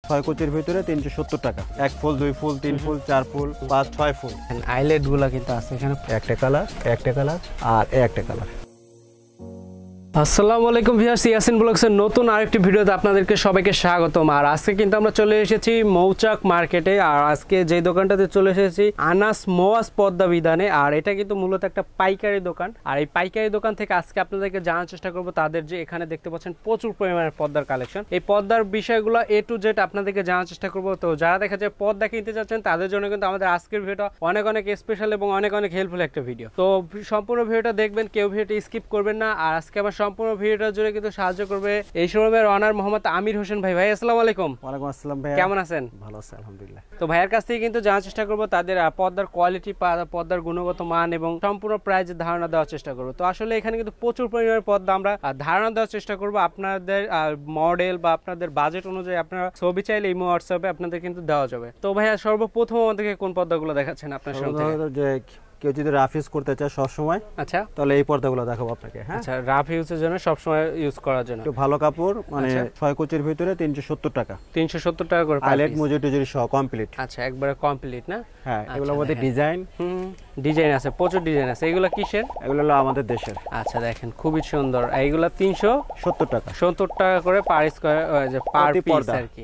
6 কুচির ভিতরে 370 টাকা। 1 ফুল 2 ফুল 3 ফুল 4 ফুল 5 6 ফুল। আইলেট গুলা কিন্তু আছে এখানে, একটা কালার আর একটা কালার। আসসালামু আলাইকুম ভিউয়ার্স, ইয়াসিন ব্লগসের নতুন আরেকটি ভিডিওতে আপনাদেরকে সবাইকে স্বাগতম। আর আজকে কিন্তু আমরা চলে এসেছি মৌচাক মার্কেটে। আর আজকে যে দোকানটাতে চলে এসেছি আনাস মোয়াজ পদ্মা বিধানে। আর এটা কিন্তু মূলত একটা পাইকারি দোকান। আর এই পাইকারি দোকান থেকে আজকে আপনাদেরকে জানার চেষ্টা করব তাদের যে এখানে দেখতে পাচ্ছেন প্রচুর পরিমাণের পদ্মার কালেকশন, এই পদ্মার বিষয়গুলো A to Z আপনাদেরকে জানার চেষ্টা করব। তো যারা দেখা যায় পদ্মা কিনতে চাচ্ছেন তাদের জন্য কিন্তু আমাদের আজকের ভিডিওটা অনেক স্পেশাল এবং অনেক হেল্পফুল একটা ভিডিও। তো সম্পূর্ণ ভিডিওটা দেখবেন, কেউ ভিডিওটা স্কিপ করবেন না। আর আজকে আমার সম্পূর্ণ ভিডিওটা জুড়ে কিন্তু সাহায্য করবে এই শোরুমের অনার মোহাম্মদ আমির হোসেন ভাই। ভাই আসসালামু আলাইকুম। ওয়ালাইকুম আসসালাম ভাই, কেমন আছেন? ভালো আছি আলহামদুলিল্লাহ। তো ভাইয়ের কাছ থেকে কিন্তু জানার চেষ্টা করব তাদের পদ্মার কোয়ালিটি, পদ্মার গুণগত মান এবং সম্পূর্ণ প্রাইজের ধারণা দেওয়ার চেষ্টা করব। তো আসলে এখানে কিন্তু প্রচুর পরিমাণের পদ্মা আমরা ধারণা দেওয়ার চেষ্টা করব। আপনাদের মডেল বা আপনাদের বাজেট অনুযায়ী আপনারা ছবি চাইলে এই হোয়াটসঅ্যাপে আপনাদের কিন্তু দেওয়া যাবে। তো ভাইয়া সর্বপ্রথম আমাদেরকে কোন পদ্মাগুলো দেখাচ্ছেন আপনার সামনে? কেউ যদি রাফ ইউজ করতে চায় সব সময়, আচ্ছা, তাহলে এই পর্দাগুলো দেখাবো আপনাকে। হ্যাঁ, আচ্ছা, রাফ ইউজের জন্য সব সময় ইউজ করার জন্য একটু ভালো কাপড়, মানে 6 কুচির ভিতরে 370 টাকা। 370 টাকা করে আইলেট মজুরি সহ কমপ্লিট। আচ্ছা, একবারে কমপ্লিট না? হ্যাঁ, এগুলোর মধ্যে ডিজাইন ডিজাইন আছে, প্রচুর ডিজাইন আছে। এগুলো কিসের? এগুলো হলো আমাদের দেশের। আচ্ছা, দেখেন খুবই সুন্দর। এইগুলো 370 টাকা, 70 টাকা করে পার স্কয়ার, যে পার পিস আর কি,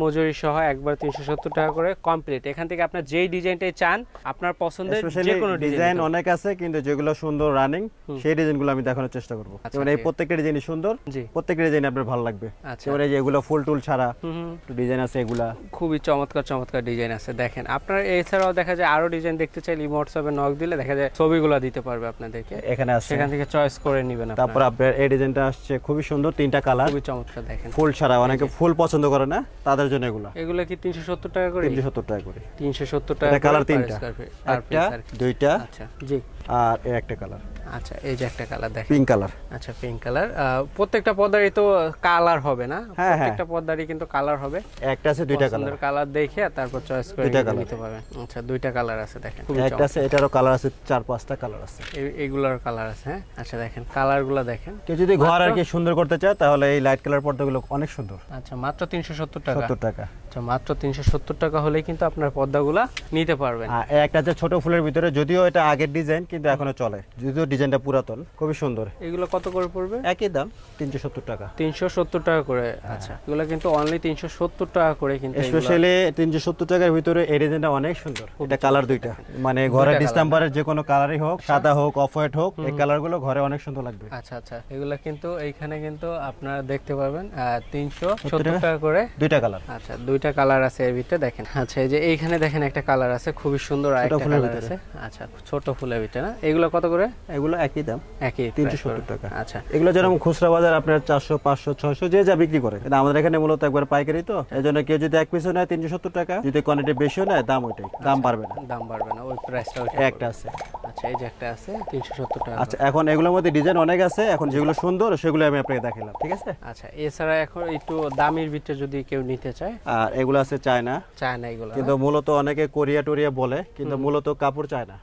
মজুরি সহ একবার 370 টাকা করে কমপ্লিট। এখান থেকে আপনার যেই ডিজাইনটাই চান আপনার পছন্দের যে কোনো ডিজাইন অনেক আছে, কিন্তু যেগুলো সুন্দর রানিং সেই ডিজাইনগুলো আমি দেখানোর চেষ্টা করব। যেমন এই প্রত্যেকটা ডিজাইনই সুন্দর, প্রত্যেকটা ডিজাইন আপনার ভালো লাগবে। যেমন এই যে এগুলো ফুল টুল ছাড়া ডিজাইন আছে, এগুলা খুবই চমৎকার ডিজাইন আছে। দেখেন আপনার এছাড়াও দেখা যায় আরো ডিজাইন দেখতে চাইলে হোয়াটসঅ্যাপে নক দিলে দেখা যায় ছবিগুলো দিতে পারবে আপনাদেরকে, এখানে আছে, সেখান থেকে চয়েস করে নেবেন। তারপর আপনার এই ডিজাইনটা আসছে খুবই সুন্দর, 3টা কালার, খুবই চমৎকার। দেখেন ফুল ছাড়া, অনেকে ফুল পছন্দ করে না, তাদের জন্য এগুলো কি 370 টাকা করে? 370 টাকা করে, 370 টাকা। কালার 3টা, একটা, দুইটা, আচ্ছা জি, আর এই একটা কালার। আচ্ছা, এই যে একটা কালার দেখেন, পিঙ্ক কালার। আচ্ছা, পিঙ্ক কালার। প্রত্যেকটা পর্দারই তো কালার হবে না? প্রত্যেকটা পর্দারই কিন্তু কালার হবে। একটা আছে, দুইটা কালার, কালার দেখে তারপর চয়েস করে নিতে পারবেন। আচ্ছা, দুইটা কালার আছে দেখেন, একটা আছে, এটারও কালার আছে, 4-5টা কালার আছে, এইগুলোর কালার আছে। হ্যাঁ, আচ্ছা, দেখেন কালারগুলো দেখেন। কেউ যদি ঘর আর কি সুন্দর করতে চায় তাহলে এই লাইট কালার পর্দাগুলো অনেক সুন্দর। আচ্ছা, মাত্র 370 টাকা। 70 টাকা। আচ্ছা, মাত্র 370 টাকা হলেই কিন্তু আপনার পর্দাগুলো নিতে পারবেন। একটা আছে ছোট ফুলের ভিতরে, যদিও এটা আগের ডিজাইন কিন্তু এখনো চলে, যদিও ডিজাইনটা পুরাতন, খুবই সুন্দর। এগুলো কত করে পড়বে? একই দাম, 370 টাকা। 370 টাকা করে। আচ্ছা, এগুলো কিন্তু অনলি 370 টাকা করে, কিন্তু স্পেশালি 370 টাকার ভিতরে এই ডিজাইনটা অনেক সুন্দর। এটা কালার দুইটা, মানে ঘরে ডিসেম্বরের যে কোনো কালারই হোক, সাদা হোক অফ হোয়াইট হোক, এই কালারগুলো ঘরে অনেক সুন্দর লাগবে। আচ্ছা আচ্ছা, এগুলো কিন্তু এইখানে কিন্তু আপনারা দেখতে পাবেন 370 টাকা করে, দুইটা কালার। আচ্ছা, দুইটা কালার আছে এর ভিতরে দেখেন। আচ্ছা, এই যে এইখানে দেখেন একটা কালার আছে খুবই সুন্দর, আর একটা কালার আছে। আচ্ছা, ছোট ফুলের ভিতরে না? এগুলো কত করে? এগুলো একই দাম, একই 370 টাকা। আচ্ছা, এগুলো যেরকম খুচরা বাজার আপনার 400 500 600 যে যা বিক্রি করে, কিন্তু আমাদের এখানে মূলত একবার পাইকারি, তো এজন্য কেউ যদি এক পিসও নেয় 370 টাকা, যদি কোয়ান্টিটি বেশিও নেয় দাম ওইটাই, দাম বাড়বে না, ওই প্রাইসটা ওইটাই। একটা আছে, আচ্ছা, এই যে একটা আছে 370 টাকা। আচ্ছা, এখন এগুলোর মধ্যে ডিজাইন অনেক আছে, এখন যেগুলো সুন্দর সেগুলো আমি আপনাকে দেখালাম, ঠিক আছে? আচ্ছা, এছাড়া এখন একটু দামির ভিতরে যদি কেউ নিতে চায়, আর এগুলো আছে চায়না, এগুলো কিন্তু মূলত অনেকে কোরিয়া টোরিয়া বলে, কিন্তু মূলত কাপড় চায়না,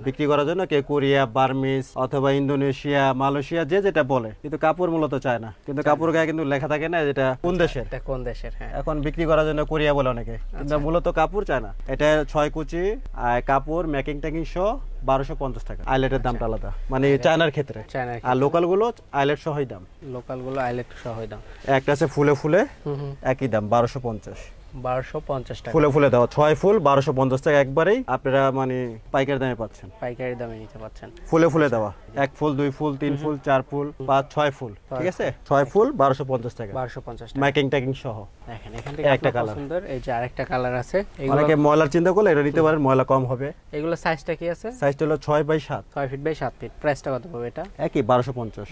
বিক্রি করার জন্য কেউ কোরিয়া, বার্মিজ অথবা ইন্দোনেশিয়া, মালয়েশিয়া যে যেটা বলে, কিন্তু কাপড় মূলত চায়না। কিন্তু কাপড় গায়ে কিন্তু লেখা থাকে না যেটা কোন দেশের, হ্যাঁ, এখন বিক্রি করার জন্য কোরিয়া বলে অনেকে, কিন্তু মূলত কাপড় চায়না। এটা 6 কুচি কাপড় মেকিং টেকিং সহ 1250 টাকা। আইলেটের দামটা আলাদা, মানে চায়নার ক্ষেত্রে, আর লোকাল গুলো আইলেট সহই দাম, একটা আছে ফুলে ফুলে, একই দাম 1250 টাকা। ফুলে দেওয়া 6 ফুল 1250 টাকা, একবারেই আপনারা মানে পাইকারি দামে পাচ্ছেন, নিতে পাচ্ছেন। ফুলে দেওয়া 1 ফুল 2 ফুল 3 ফুল 4 ফুল 5 6 ফুল, ঠিক আছে? 6 ফুল 1250 টাকা, মেকিং টেকিং সহ। দেখেন এখান থেকে একটা কালার সুন্দর, এই যে আরেকটা কালার আছে। অনেকে ময়লার চিন্তা করলে এটা নিতে পারেন, ময়লা কম হবে। এগুলো সাইজটা কি আছে? সাইজটা হলো 6 বাই 7, 6 ফিট বাই 7 ফিট। প্রাইসটা কত পড়বে এটা? একই 1250।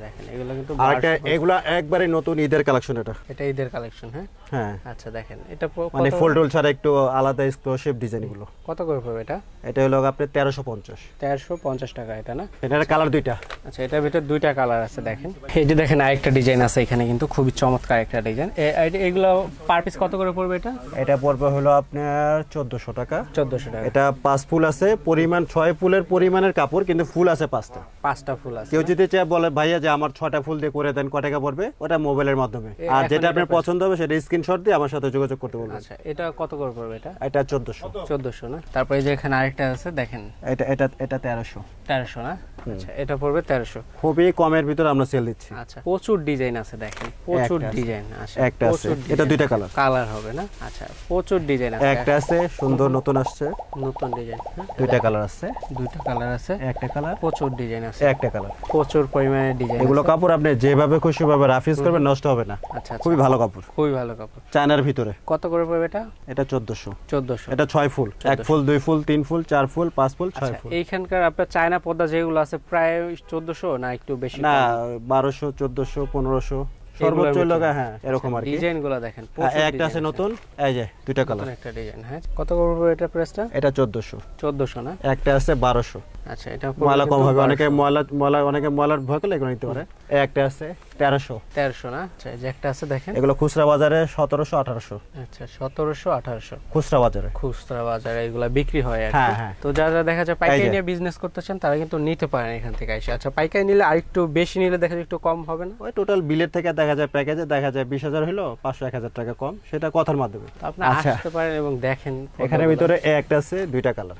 দেখেন এগুলো কিন্তু আরেকটা, এগুলো একবারে নতুন ঈদের কালেকশন, এটা ঈদের কালেকশন। হ্যাঁ, আচ্ছা, দেখেন এটা মানে ফুল টুল ছাড়া একটু আলাদা এক্সক্লুসিভ ডিজাইন গুলো। কত করে পড়বে এটা? এটা হলো আপনি 1350 টাকা। এটা না, এটার কালার দুইটা। আচ্ছা, এটার ভিতরে দুইটা কালার আছে। দেখেন এই যে দেখেন আরেকটা ডিজাইন আছে এখানে, কিন্তু খুবই চমৎকার একটা ডিজাইন। এই এগুলো পার পিস কত করে পড়বে এটা? এটা পড়বে হলো আপনার 1400 টাকা। 1400 টাকা। এটা 5 ফুল আছে, পরিমাণ 6 ফুলের পরিমাণের কাপড়, কিন্তু ফুল আছে 5টা। 5টা ফুল আছে। কেউ যদি চায় বলে ভাইয়া যে আমার 6টা ফুল দিয়ে করে দেন, কত টাকা পড়বে? ওটা মোবাইলের মাধ্যমে, আর যেটা আপনার পছন্দ হবে সেটা স্ক্রিনশট দিয়ে আমার সাথে যোগাযোগ করতে বলবেন। আচ্ছা, এটা কত করে পড়বে এটা? এটা 1400। 1400 না? তারপরে এই যে এখানে আরেকটা আছে দেখেন, এটা এটা এটা 1300। 1300 না? আচ্ছা, এটা পড়বে 1300। খুবই কমের ভিতর আমরা সেল দিচ্ছি। আচ্ছা, প্রচুর ডিজাইন আছে দেখেন, প্রচুর ডিজাইন আছে। একটা আছে, এটা 2টা কালার। কালার হবে না? আচ্ছা, প্রচুর ডিজাইন আছে। একটা আছে সুন্দর, নতুন আসছে, নতুন ডিজাইন। 2টা কালার আছে। 2টা কালার আছে, একটা কালার, প্রচুর ডিজাইন আছে। একটা কালার, প্রচুর পরিমাণে ডিজাইন। এগুলো কাপড় আপনি যেভাবে খুশি ভাবে রাফিজ করবেন, নষ্ট হবে না। আচ্ছা, খুবই ভালো কাপড়, খুবই ভালো কাপড়। চায়নার ভিতরে। কত করে পড়বে এটা? এটা 1400। 1400। এটা 6 ফুল, 1 ফুল, 2 ফুল, 3 ফুল, 4 ফুল, 5 ফুল, 6 ফুল। এইখানকার আপনার চায়না পর্দা যেগুলো আছে প্রায় 1400 না একটু বেশি? না, 1200, 1400, 1500 সর্বোচ্চ লগা। হ্যাঁ, এরকম আর কি। ডিজাইনগুলো দেখেন, একটা আছে নতুন, এই যে 2টা কালার। একটা ডিজাইন। হ্যাঁ, কত করে পড়বে এটা প্রাইসটা? এটা 1400। 1400 না? একটা আছে 1200। আচ্ছা, এটা ময়লা কম হবে, অনেকে অনেকে ময়লার ভয় করলে এগুলো নিতে পারে। একটা আছে 1300। 1300 না? আচ্ছা, এই যে একটা আছে দেখেন, এগুলো খুচরা বাজারে 1700, 1800। আচ্ছা, 1700, 1800 খুচরা বাজারে। খুচরা বাজারে এগুলা বিক্রি হয় আর কি। হ্যাঁ, হ্যাঁ। তো যারা দেখা যায় পাইকারি নিয়ে বিজনেস করতেছেন তারা কিন্তু নিতে পারেন এখান থেকে এসে। আচ্ছা, পাইকারি নিলে আরেকটু বেশি নিলে দেখা যায় একটু কম হবে না? ওই টোটাল বিলের থেকে দেখা যায় প্যাকেজে দেখা যায় 20000 হলো, 500, 1000 টাকা কম, সেটা কথার মাধ্যমে। আপনি আসতে পারেন এবং দেখেন। এখানে ভিতরে একটা আছে 2টা কালার।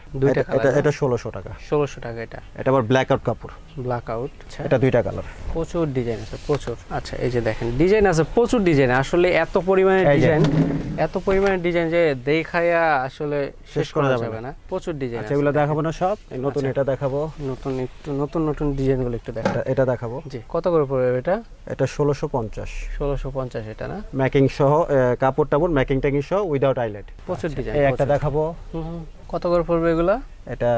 এটা 1600 টাকা। 1600 টাকা এটা। এটা আবার ব্ল্যাক আউট কাপড়। Black out. আচ্ছা, এটা 2টা কালার। প্রচুর ডিজাইন আছে, প্রচুর। আচ্ছা, এই যে দেখেন ডিজাইন আছে, প্রচুর ডিজাইন। আসলে এত পরিমাণে ডিজাইন, এত পরিমাণে ডিজাইন যে দেখায়া আসলে শেষ করা যাবে না। প্রচুর ডিজাইন আছে। এগুলো দেখাবো না সব, নতুন এটা দেখাবো। নতুন একটু নতুন ডিজাইনগুলো একটু দেখাবো। এটা দেখাবো। জি, কত করে পড়বে এটা? এটা 1650। 1650 এটা না? মেকিং সহ, কাপড় টাপড় মেকিং টেকিং সহ, উইদাউট আইলেট। প্রচুর ডিজাইন। এই একটা দেখাবো। কত করে পড়বে এগুলা? এটা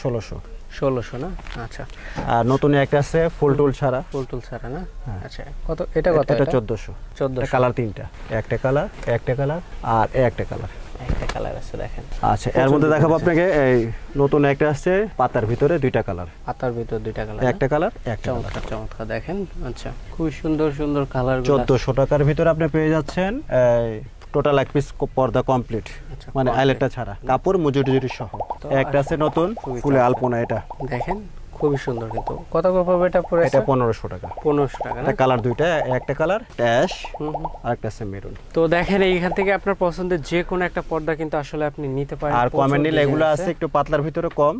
1600। 1600 না? আচ্ছা, আর নতুন একটা আছে ফুল টুল ছাড়া। ফুল টুল ছাড়া না? আচ্ছা, কত এটা? কত এটা 1400। 1400 কালার 3টা, একটা কালার, একটা কালার, আর একটা কালার। একটা কালার আছে দেখেন। আচ্ছা, এর মধ্যে দেখাবো আপনাকে এই নতুন একটা আসছে পাতার ভিতরে 2টা কালার। পাতার ভিতর 2টা কালার, একটা কালার, একটা কালার। চমৎকার চমৎকার দেখেন। আচ্ছা, খুব সুন্দর সুন্দর কালার। 1400 টাকার ভিতরে আপনি পেয়ে যাচ্ছেন টোটাল এক পিস পর্দা কমপ্লিট, মানে আইলেটটা ছাড়া, কাপড় মজুরি সহ। একটা আছে নতুন ফুলে আলপনা, এটা দেখেন খুবই সুন্দর। কিন্তু কত করে পড়বে এটা? পড়ে এটা 1500 টাকা। 1500 টাকা না? কালার 2টা, একটা কালার অ্যাশ আর একটা আছে মেরুন। তো দেখেন এইখান থেকে আপনার পছন্দের যে কোনো একটা পর্দা কিন্তু আসলে আপনি নিতে পারেন। আর কমে নিলে এগুলো আছে একটু পাতলার ভিতরে কম,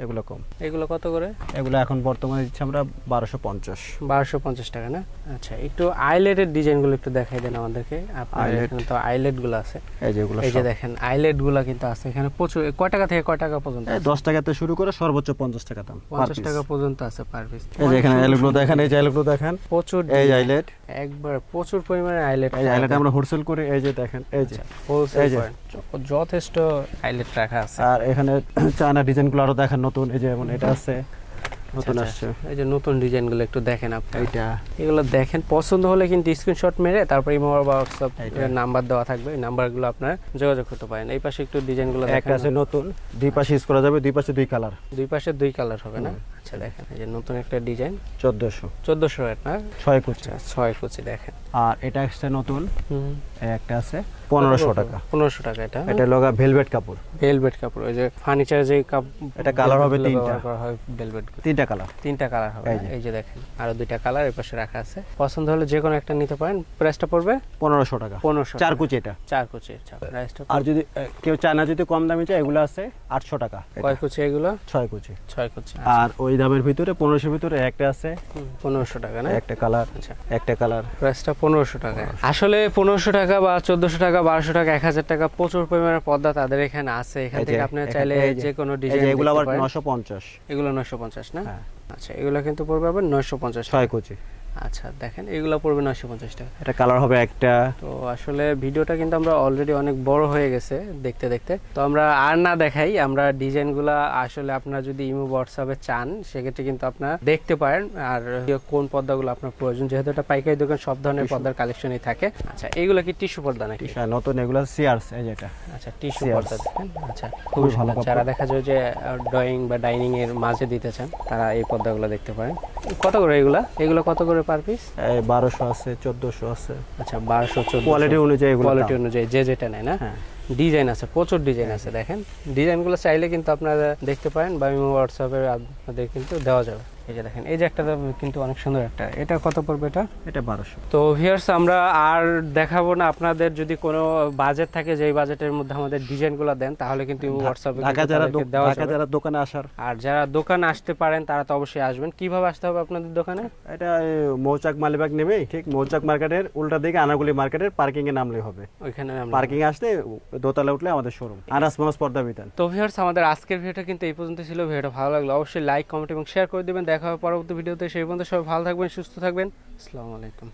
এগুলো কম। এগুলো কত করে? এগুলো এখন বর্তমানে দিচ্ছি আমরা 1250। 1250 টাকা না? আচ্ছা, একটু আইলেটের ডিজাইনগুলো একটু দেখাই দেন আমাদেরকে। আপনার এখানে তো আইলেট গুলো আছে, এই যে এগুলো, এই যে দেখেন আইলেট গুলো কিন্তু আছে এখানে প্রচুর। কয় টাকা থেকে কয় টাকা পর্যন্ত? 10 টাকা থেকে শুরু করে সর্বোচ্চ 50 টাকা দাম। 50 টাকা পর্যন্ত আছে পার পিস। এই যে এখানে আইলেটগুলো দেখেন, এই যে আইলেটগুলো দেখেন, প্রচুর। এই আইলেট একবার প্রচুর পরিমাণে আইলেট। এই আইলেট আমরা হোলসেল করে, এই যে দেখেন, এই যে হোলসেল যথেষ্ট আইলেট রাখা আছে। আর এখানে চায়না ডিজাইনগুলো আরো দেখেন নতুন, এই যে যেমন এটা আছে নতুন আসছে, এই যে নতুন ডিজাইনগুলো একটু দেখেন আপনি। এইটা এগুলো দেখেন, পছন্দ হলে কিন্তু স্ক্রিনশট মেরে তারপর ইমো বা হোয়াটসঅ্যাপ নাম্বার দেওয়া থাকবে, এই নাম্বারগুলো আপনারা যোগাযোগ করতে পারেন। এই পাশে একটু ডিজাইনগুলো দেখেন, একটা আছে নতুন, দুই পাশে ইউজ করা যাবে, দুই পাশে দুই কালার, দুই পাশে দুই কালার হবে না? আচ্ছা, দেখেন এই যে নতুন একটা ডিজাইন 1400 না? 6 কুচি, 6 কুচি দেখেন। আর এটা আসছে নতুন, একটা আছে 1500 টাকা। 1500 টাকা এটা? এটা লগা ভেলভেট কাপড়, ভেলভেট কাপড়। ওই যে ফার্নিচার যে এটা কালার হবে 3টা, ভেলভেট 3টা কালার, 3টা কালার হবে। এই যে দেখেন আরো 2টা কালার এই পাশে রাখা আছে, পছন্দ হলে যে কোনো একটা নিতে পারেন। প্রাইসটা পড়বে 1500 টাকা। 1500, 4 কুচি এটা, 4 কুচি। আচ্ছা, প্রাইসটা। আর যদি কেউ চায়না যদি কম দামি চায়, এগুলো আছে 800 টাকা। কয় কুচি এগুলো? 6 কুচি। 6 কুচি। আর ওই দামের ভিতরে 1500 ভিতরে একটা আছে 1500 টাকা না? একটা কালার। আচ্ছা, একটা কালার, প্রাইসটা 1500 টাকা। আসলে 1500 টাকা বা 1400 টাকা, 1200 টাকা, 1000 টাকা প্রচুর পরিমাণে পর্দা তাদের এখানে আছে। এখান থেকে আপনি চাইলে যে কোনো ডিজাইন। এগুলো আবার 950। এগুলো 950 না? আচ্ছা, এগুলো কিন্তু পড়বে আবার 950 টাকা। 6 কুচি। আচ্ছা, দেখেন এগুলো পড়বে 950 টাকা। এটা কালার হবে একটা। তো আসলে ভিডিওটা কিন্তু আমরা অলরেডি অনেক বড় হয়ে গেছে দেখতে দেখতে, তো আমরা আর না দেখাই, আমরা ডিজাইনগুলো আসলে আপনারা যদি ইমো হোয়াটসঅ্যাপে চান সেক্ষেত্রে কিন্তু আপনারা দেখতে পারেন, আর কোন পর্দাগুলো আপনার প্রয়োজন, যেহেতু এটা পাইকারি দোকান সব ধরনের পর্দার কালেকশনই থাকে। আচ্ছা, এগুলো কি টিস্যু পর্দা নাকি? নতুন এগুলো সিয়ার্স, এই যেটা। আচ্ছা, টিস্যু পর্দা দেখেন। আচ্ছা, খুবই ভালো। যারা দেখা যায় যে ড্রয়িং বা ডাইনিং এর মাঝে দিতে চান তারা এই পর্দাগুলো দেখতে পারেন। কত করে এগুলো? এগুলো কত করে পার পিস? 1200 আছে, 1400 আছে। আচ্ছা 1200 1400 কোয়ালিটি অনুযায়ী, কোয়ালিটি অনুযায়ী যে যেটা নেয় না। হ্যাঁ ডিজাইন আছে, প্রচুর ডিজাইন আছে। দেখেন ডিজাইনগুলো চাইলে কিন্তু আপনারা দেখতে পারেন বা হোয়াটসঅ্যাপে আপনাদের কিন্তু দেওয়া যাবে। এই যে দেখেন, এই যে একটা কিন্তু অনেক সুন্দর একটা, এটা কত পড়বে এটা? এটা 1200। তো ভিউয়ার্স আমরা আর দেখাবো না, আপনাদের যদি কোনো বাজেট থাকে যেই বাজেটের মধ্যে আমাদের ডিজাইনগুলো দেন তাহলে কিন্তু হোয়াটসঅ্যাপে দেওয়া যাবে। যারা দোকানে আসার, আর যারা দোকানে আসতে পারেন তারা তো অবশ্যই আসবেন। কিভাবে আসতে হবে আপনাদের দোকানে? এটা মৌচাক মালিবাগ নেমে ঠিক মৌচাক মার্কেটের উল্টা দিকে আনাগুলি মার্কেটের পার্কিং এ নামলে হবে। ওইখানে পার্কিং এ আসতে দোতলা উঠলে আমাদের শোরুম আনাস মোয়াজ পর্দা বিতান। তো ভিউয়ার্স আমাদের আজকের ভিডিওটা কিন্তু এই পর্যন্ত ছিল। ভিডিওটা ভালো লাগলে অবশ্যই লাইক, কমেন্ট এবং শেয়ার করে দিবেন। দেখা হবে পরবর্তী ভিডিওতে। সেই পর্যন্ত সবাই ভালো থাকবেন, সুস্থ থাকবেন। আসসালামু আলাইকুম।